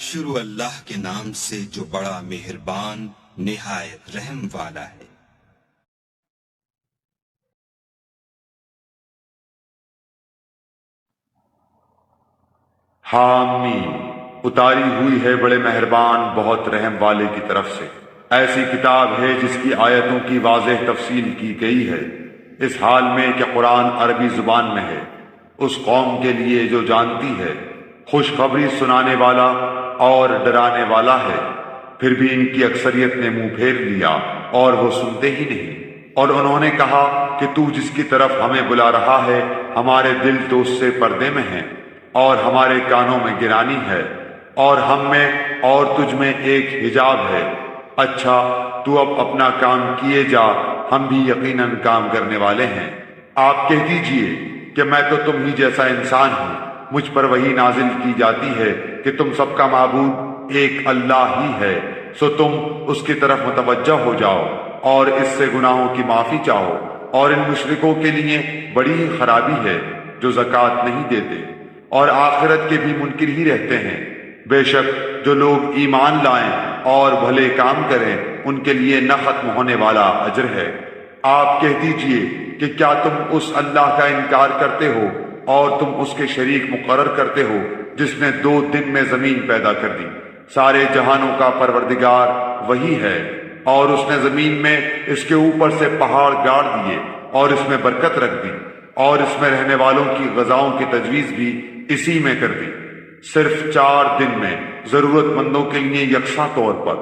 شروع اللہ کے نام سے جو بڑا مہربان نہایت رحم والا ہے۔ حامیم، اتاری ہوئی ہے بڑے مہربان بہت رحم والے کی طرف سے۔ ایسی کتاب ہے جس کی آیتوں کی واضح تفصیل کی گئی ہے، اس حال میں کہ قرآن عربی زبان میں ہے، اس قوم کے لیے جو جانتی ہے، خوشخبری سنانے والا اور ڈرانے والا ہے۔ پھر بھی ان کی اکثریت نے منہ پھیر لیا اور وہ سنتے ہی نہیں، اور انہوں نے کہا کہ تو جس کی طرف ہمیں بلا رہا ہے ہمارے دل تو اس سے پردے میں ہیں اور ہمارے کانوں میں گرانی ہے، اور ہم میں اور تجھ میں ایک حجاب ہے۔ اچھا تو اب اپنا کام کیے جا، ہم بھی یقیناً کام کرنے والے ہیں۔ آپ کہہ دیجئے کہ میں تو تم ہی جیسا انسان ہوں، مجھ پر وحی نازل کی جاتی ہے کہ تم سب کا معبود ایک اللہ ہی ہے، سو تم اس کی طرف متوجہ ہو جاؤ اور اس سے گناہوں کی معافی چاہو۔ اور ان مشرکوں کے لیے بڑی ہی خرابی ہے جو زکوٰۃ نہیں دیتے اور آخرت کے بھی منکر ہی رہتے ہیں۔ بے شک جو لوگ ایمان لائیں اور بھلے کام کریں ان کے لیے نہ ختم ہونے والا اجر ہے۔ آپ کہہ دیجئے کہ کیا تم اس اللہ کا انکار کرتے ہو اور تم اس کے شریک مقرر کرتے ہو جس نے 2 دن میں زمین پیدا کر دی۔ سارے جہانوں کا پروردگار وہی ہے، اور اس نے زمین میں اس کے اوپر سے پہاڑ گاڑ دیے اور اس میں برکت رکھ دی، اور اس میں رہنے والوں کی غذاؤں کی تجویز بھی اسی میں کر دی، صرف 4 دن میں ضرورت مندوں کے لیے یکساں طور پر۔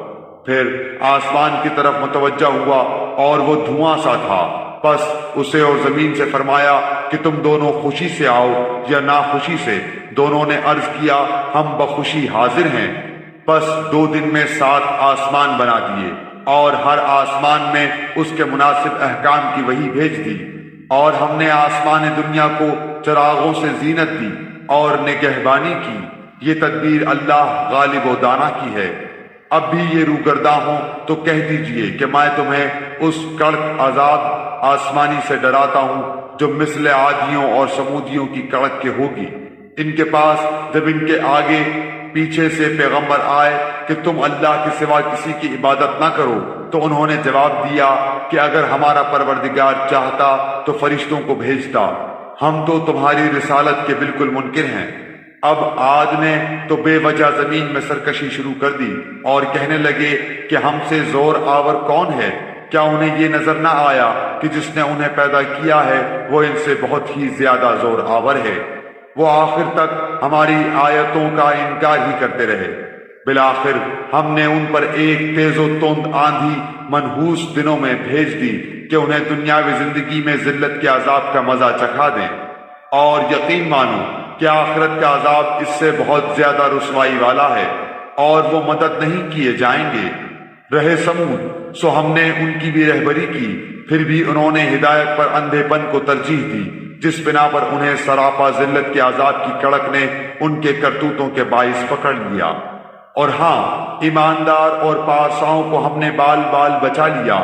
پھر آسمان کی طرف متوجہ ہوا اور وہ دھواں سا تھا، پس اسے اور زمین سے فرمایا کہ تم دونوں خوشی سے آؤ یا ناخوشی سے۔ دونوں نے عرض کیا ہم بخوشی حاضر ہیں۔ پس 2 دن میں 7 آسمان بنا دیے اور ہر آسمان میں اس کے مناسب احکام کی وحی بھیج دی، اور ہم نے آسمان دنیا کو چراغوں سے زینت دی اور نگہبانی کی۔ یہ تدبیر اللہ غالب و دانا کی ہے۔ اب بھی یہ روگرداں ہوں تو کہہ دیجئے کہ میں تمہیں اس کڑک عذاب آسمانی سے ڈراتا ہوں جو مثل عادیوں اور سمودیوں کی کڑک کے ہوگی۔ ان کے پاس جب ان کے آگے پیچھے سے پیغمبر آئے کہ تم اللہ کے سوا کسی کی عبادت نہ کرو، تو انہوں نے جواب دیا کہ اگر ہمارا پروردگار چاہتا تو فرشتوں کو بھیجتا، ہم تو تمہاری رسالت کے بالکل منکر ہیں۔ اب عاد نے تو بے وجہ زمین میں سرکشی شروع کر دی اور کہنے لگے کہ ہم سے زور آور کون ہے؟ کیا انہیں یہ نظر نہ آیا کہ جس نے انہیں پیدا کیا ہے وہ ان سے بہت ہی زیادہ زور آور ہے؟ وہ آخر تک ہماری آیتوں کا انکار ہی کرتے رہے۔ بالآخر ہم نے ان پر ایک تیز و تند آندھی منحوس دنوں میں بھیج دی کہ انہیں دنیاوی زندگی میں ذلت کے عذاب کا مزہ چکھا دیں، اور یقین مانو کہ آخرت کا عذاب اس سے بہت زیادہ رسوائی والا ہے، اور وہ مدد نہیں کیے جائیں گے۔ رہے سمود، سو ہم نے ان کی بھی رہبری کی، پھر بھی انہوں نے ہدایت پر اندھے پن کو ترجیح دی، جس بنا پر انہیں سراپا ذلت کے عذاب کی کڑک نے ان کے کرتوتوں کے باعث پکڑ لیا۔ اور ہاں، ایماندار اور پارساؤں کو ہم نے بال بال بچا لیا،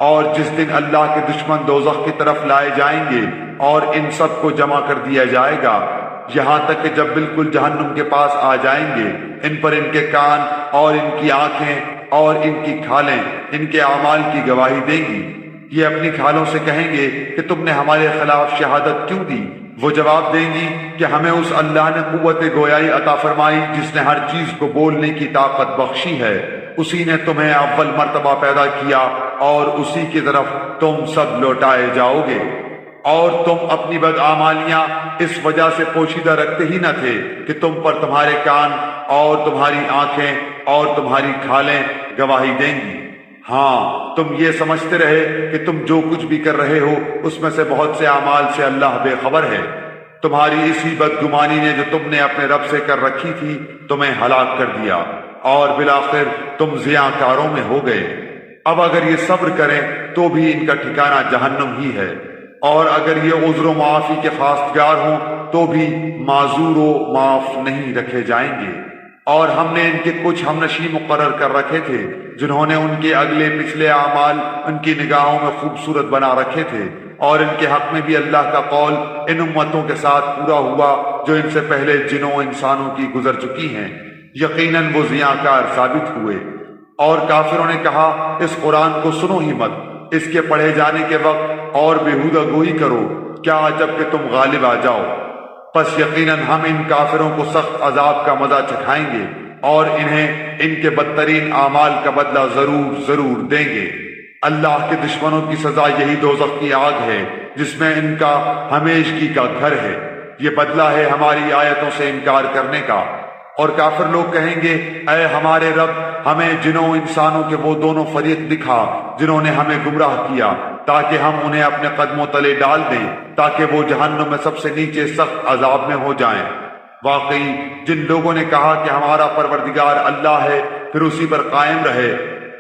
اور جس دن اللہ کے دشمن دوزخ کی طرف لائے جائیں گے اور ان سب کو جمع کر دیا جائے گا، یہاں تک کہ جب بالکل جہنم کے پاس آ جائیں گے، ان پر ان کے کان اور ان کی آنکھیں اور ان کی کھالیں ان کے اعمال کی گواہی دیں گی۔ یہ اپنی کھالوں سے کہیں گے کہ تم نے ہمارے خلاف شہادت کیوں دی؟ وہ جواب دیں گی کہ ہمیں اس اللہ نے قوت گویائی عطا فرمائی جس نے ہر چیز کو بولنے کی طاقت بخشی ہے، اسی نے تمہیں اول مرتبہ پیدا کیا اور اسی کی طرف تم سب لوٹائے جاؤ گے۔ اور تم اپنی بدعمالیاں اس وجہ سے پوشیدہ رکھتے ہی نہ تھے کہ تم پر تمہارے کان اور تمہاری آنکھیں اور تمہاری کھالیں گواہی دیں گی۔ ہاں، تم یہ سمجھتے رہے کہ تم جو کچھ بھی کر رہے ہو اس میں سے بہت سے اعمال سے اللہ بے خبر ہے۔ تمہاری اسی بدگمانی نے جو تم نے اپنے رب سے کر رکھی تھی تمہیں ہلاک کر دیا، اور بالآخر تم ضیاء کاروں میں ہو گئے۔ اب اگر یہ صبر کریں تو بھی ان کا ٹھکانہ جہنم ہی ہے، اور اگر یہ عذر و معافی کے خواستگار ہوں تو بھی معذور و معاف نہیں رکھے جائیں گے۔ اور ہم نے ان کے کچھ ہمنشی مقرر کر رکھے تھے جنہوں نے ان کے اگلے پچھلے اعمال ان کی نگاہوں میں خوبصورت بنا رکھے تھے، اور ان کے حق میں بھی اللہ کا قول ان امتوں کے ساتھ پورا ہوا جو ان سے پہلے جنوں انسانوں کی گزر چکی ہیں۔ یقیناً وہ ضیاءکار ثابت ہوئے۔ اور کافروں نے کہا اس قرآن کو سنو ہی مت، اس کے پڑھے جانے کے وقت اور بےہودہ گوئی کرو، کیا جب کہ تم غالب آ جاؤ۔ پس یقیناً ہم ان کافروں کو سخت عذاب کا مزہ چکھائیں گے اور انہیں ان کے بدترین اعمال کا بدلہ ضرور ضرور دیں گے۔ اللہ کے دشمنوں کی سزا یہی دوزخ کی آگ ہے جس میں ان کا ہمیشگی کا گھر ہے، یہ بدلہ ہے ہماری آیتوں سے انکار کرنے کا۔ اور کافر لوگ کہیں گے اے ہمارے رب، ہمیں جنوں انسانوں کے وہ دونوں فریق دکھا جنہوں نے ہمیں گمراہ کیا، تاکہ ہم انہیں اپنے قدموں تلے ڈال دیں، تاکہ وہ جہنم میں سب سے نیچے سخت عذاب میں ہو جائیں۔ واقعی جن لوگوں نے کہا کہ ہمارا پروردگار اللہ ہے پھر اسی پر قائم رہے،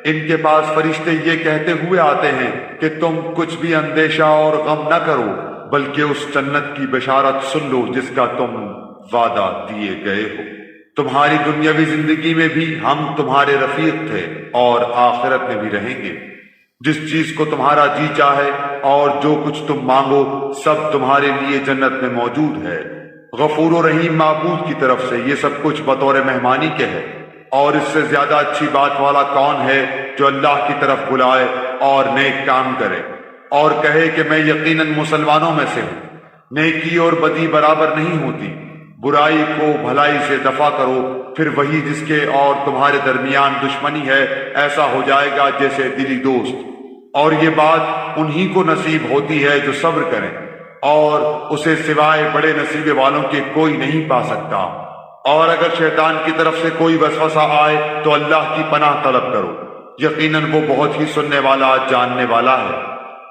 ان کے پاس فرشتے یہ کہتے ہوئے آتے ہیں کہ تم کچھ بھی اندیشہ اور غم نہ کرو، بلکہ اس جنت کی بشارت سن لو جس کا تم وعدہ دیے گئے ہو۔ تمہاری دنیاوی زندگی میں بھی ہم تمہارے رفیق تھے اور آخرت میں بھی رہیں گے۔ جس چیز کو تمہارا جی چاہے اور جو کچھ تم مانگو سب تمہارے لیے جنت میں موجود ہے۔ غفور و رحیم معبود کی طرف سے یہ سب کچھ بطور مہمانی کے ہے، اور اس سے زیادہ اچھی بات والا کون ہے جو اللہ کی طرف بلائے اور نیک کام کرے اور کہے کہ میں یقیناً مسلمانوں میں سے ہوں۔ نیکی اور بدی برابر نہیں ہوتی، برائی کو بھلائی سے دفع کرو، پھر وہی جس کے اور تمہارے درمیان دشمنی ہے ایسا ہو جائے گا جیسے دلی دوست۔ اور یہ بات انہی کو نصیب ہوتی ہے جو صبر کریں، اور اسے سوائے بڑے نصیبے والوں کے کوئی نہیں پا سکتا۔ اور اگر شیطان کی طرف سے کوئی وسوسہ آئے تو اللہ کی پناہ طلب کرو، یقیناً وہ بہت ہی سننے والا جاننے والا ہے۔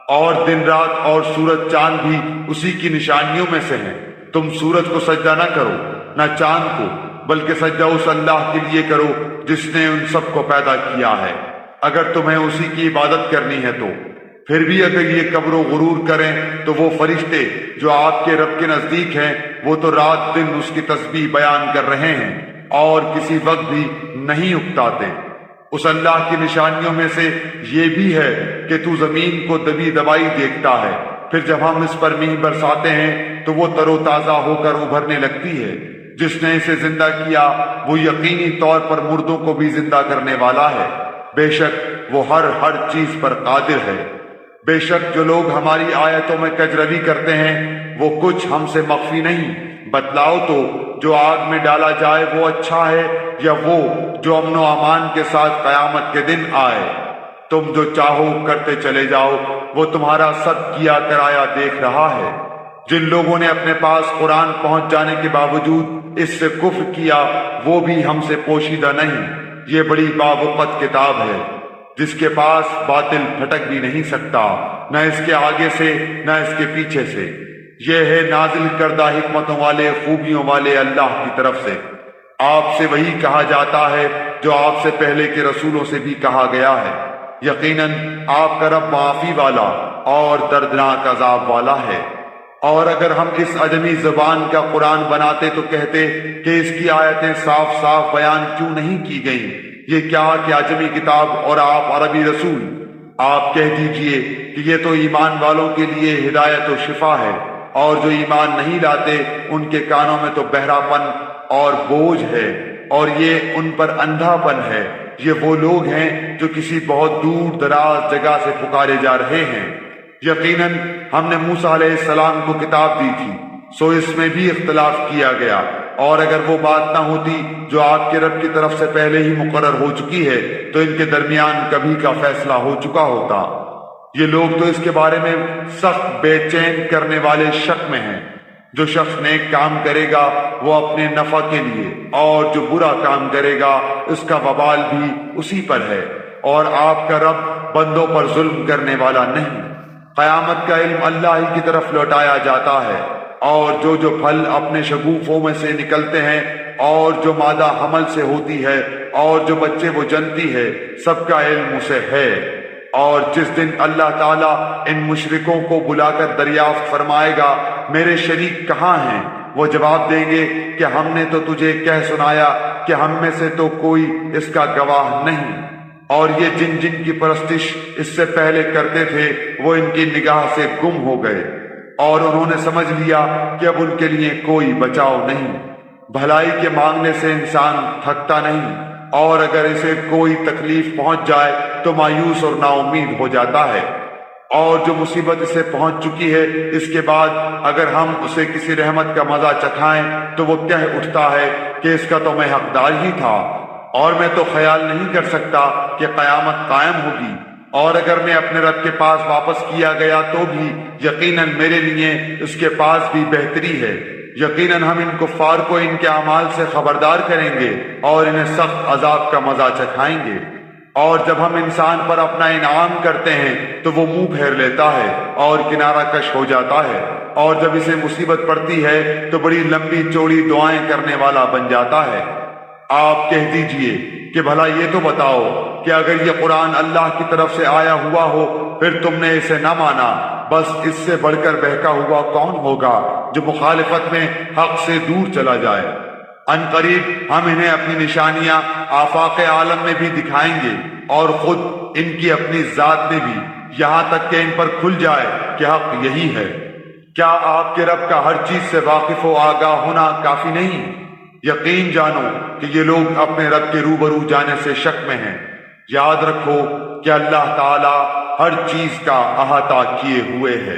اور دن رات اور سورج چاند بھی اسی کی نشانیوں میں سے ہیں۔ تم سورج کو سجدہ نہ کرو نہ چاند کو، بلکہ سجدہ اس اللہ کے لیے کرو جس نے ان سب کو پیدا کیا ہے، اگر تمہیں اسی کی عبادت کرنی ہے تو۔ پھر بھی اگر یہ کبر و غرور کریں تو وہ فرشتے جو آپ کے رب کے نزدیک ہیں وہ تو رات دن اس کی تسبیح بیان کر رہے ہیں اور کسی وقت بھی نہیں اکتاتے۔ اس اللہ کی نشانیوں میں سے یہ بھی ہے کہ تو زمین کو دبی دبائی دیکھتا ہے، پھر جب ہم اس پر میਂہ برساتے ہیں تو وہ تر و تازہ ہو کر ابھرنے لگتی ہے۔ جس نے اسے زندہ کیا وہ یقینی طور پر مردوں کو بھی زندہ کرنے والا ہے، بے شک وہ ہر چیز پر قادر ہے۔ بے شک جو لوگ ہماری آیتوں میں کجروی کرتے ہیں وہ کچھ ہم سے مخفی نہیں۔ بتلاؤ تو جو آگ میں ڈالا جائے وہ اچھا ہے یا وہ جو امن و امان کے ساتھ قیامت کے دن آئے؟ تم جو چاہو کرتے چلے جاؤ، وہ تمہارا سب کیا کرایا دیکھ رہا ہے۔ جن لوگوں نے اپنے پاس قرآن پہنچ جانے کے باوجود اس سے کفر کیا وہ بھی ہم سے پوشیدہ نہیں۔ یہ بڑی باوقت کتاب ہے جس کے پاس باطل پھٹک بھی نہیں سکتا، نہ اس کے آگے سے نہ اس کے پیچھے سے۔ یہ ہے نازل کردہ حکمتوں والے خوبیوں والے اللہ کی طرف سے۔ آپ سے وہی کہا جاتا ہے جو آپ سے پہلے کے رسولوں سے بھی کہا گیا ہے، یقیناً آپ کا رب معافی والا اور دردناک عذاب والا ہے۔ اور اگر ہم اس عجمی زبان کا قرآن بناتے تو کہتے کہ اس کی آیتیں صاف صاف بیان کیوں نہیں کی گئیں؟ یہ کیا کہ عجمی کتاب اور آپ عربی رسول؟ آپ کہہ دیجئے کہ یہ تو ایمان والوں کے لیے ہدایت و شفا ہے، اور جو ایمان نہیں لاتے ان کے کانوں میں تو بہرا پن اور بوجھ ہے، اور یہ ان پر اندھا پن ہے۔ یہ وہ لوگ ہیں جو کسی بہت دور دراز جگہ سے پکارے جا رہے ہیں۔ یقیناً ہم نے موسیٰ علیہ السلام کو کتاب دی تھی، سو اس میں بھی اختلاف کیا گیا، اور اگر وہ بات نہ ہوتی جو آپ کے رب کی طرف سے پہلے ہی مقرر ہو چکی ہے تو ان کے درمیان کبھی کا فیصلہ ہو چکا ہوتا۔ یہ لوگ تو اس کے بارے میں سخت بے چین کرنے والے شک میں ہیں۔ جو شخص نیک کام کرے گا وہ اپنے نفع کے لیے، اور جو برا کام کرے گا اس کا وبال بھی اسی پر ہے، اور آپ کا رب بندوں پر ظلم کرنے والا نہیں۔ قیامت کا علم اللہ ہی کی طرف لوٹایا جاتا ہے، اور جو پھل اپنے شگوفوں میں سے نکلتے ہیں اور جو مادہ حمل سے ہوتی ہے اور جو بچے وہ جنتی ہے، سب کا علم اسے ہے۔ اور جس دن اللہ تعالیٰ ان مشرکوں کو بلا کر دریافت فرمائے گا میرے شریک کہاں ہیں، وہ جواب دیں گے کہ ہم نے تو تجھے کہہ سنایا کہ ہم میں سے تو کوئی اس کا گواہ نہیں، اور یہ جن کی پرستش اس سے پہلے کرتے تھے وہ ان کی نگاہ سے گم ہو گئے، اور انہوں نے سمجھ لیا کہ اب ان کے لیے کوئی بچاؤ نہیں۔ بھلائی کے مانگنے سے انسان تھکتا نہیں، اور اگر اسے کوئی تکلیف پہنچ جائے تو مایوس اور نا امید ہو جاتا ہے، اور جو مصیبت اسے پہنچ چکی ہے اس کے بعد اگر ہم اسے کسی رحمت کا مزہ چکھائیں تو وہ کہہ اٹھتا ہے کہ اس کا تو میں حقدار ہی تھا، اور میں تو خیال نہیں کر سکتا کہ قیامت قائم ہوگی، اور اگر میں اپنے رب کے پاس واپس کیا گیا تو بھی یقیناً میرے لیے اس کے پاس بھی بہتری ہے۔ یقیناً ہم ان کفار کو ان کے اعمال سے خبردار کریں گے اور انہیں سخت عذاب کا مزہ چکھائیں گے۔ اور جب ہم انسان پر اپنا انعام کرتے ہیں تو وہ منہ پھیر لیتا ہے اور کنارہ کش ہو جاتا ہے، اور جب اسے مصیبت پڑتی ہے تو بڑی لمبی چوڑی دعائیں کرنے والا بن جاتا ہے۔ آپ کہہ دیجئے کہ بھلا یہ تو بتاؤ کہ اگر یہ قرآن اللہ کی طرف سے آیا ہوا ہو پھر تم نے اسے نہ مانا، بس اس سے بڑھ کر بہکا ہوا کون ہوگا جو مخالفت میں حق سے دور چلا جائے۔ ان قریب ہم انہیں اپنی نشانیاں آفاق عالم میں بھی دکھائیں گے اور خود ان کی اپنی ذات میں بھی، یہاں تک کہ ان پر کھل جائے کہ حق یہی ہے۔ کیا آپ کے رب کا ہر چیز سے واقف و آگاہ ہونا کافی نہیں؟ یقین جانو کہ یہ لوگ اپنے رب کے روبرو جانے سے شک میں ہیں۔ یاد رکھو کہ اللہ تعالی ہر چیز کا احاطہ کیے ہوئے ہے۔